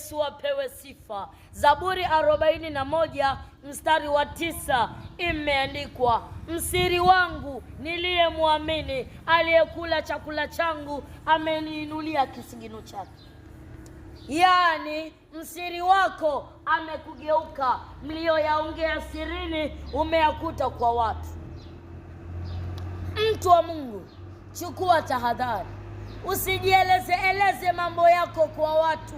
Yesu apewe sifa. Zaburi 41 mstari wa 9 imeandikwa, msiri wangu niliyemwamini, aliyekula chakula changu ameniinulia kisigino chake. Yani msiri wako amekugeuka, mlioyaongea sirini umeyakuta kwa watu. Mtu wa Mungu, chukua tahadhari. Usijieleze mambo yako kwa watu.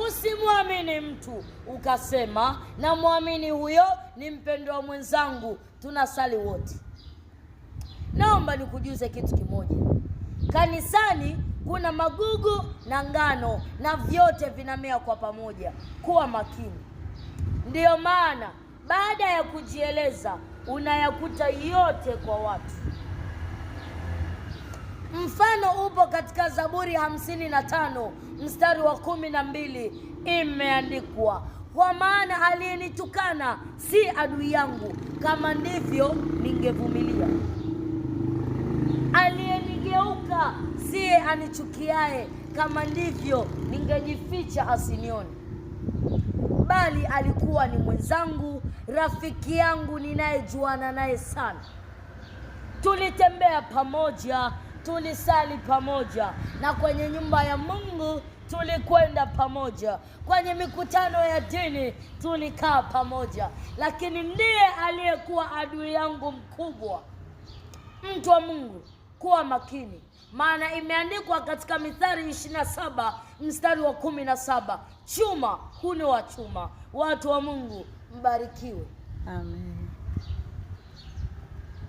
Usimwamini mtu ukasema na muamini huyo ni mpendwa mwenzangu, tunasali wote. Naomba nikujuze kitu kimoja. Kanisani kuna magugu na ngano, na vyote vinamea kwa pamoja. Kuwa makini. Ndiyo maana baada ya kujieleza unayakuta yote kwa watu. Mfano upo katika Zaburi 55 mstari wa 12 imeandikwa, kwa maana aliyenitukana si adui yangu, kama ndivyo ningevumilia. Aliyenigeuka siye anichukiaye, kama ndivyo ningejificha asinione. Bali alikuwa ni mwenzangu, rafiki yangu ninayejuana naye sana. Tulitembea pamoja, tulisali pamoja, na kwenye nyumba ya Mungu tulikwenda pamoja, kwenye mikutano ya dini tulikaa pamoja, lakini ndiye aliyekuwa adui yangu mkubwa. Mtu wa Mungu, kuwa makini, maana imeandikwa katika Mithali 27 mstari wa 17, chuma hune wa chuma. Watu wa Mungu, mbarikiwe. Amen.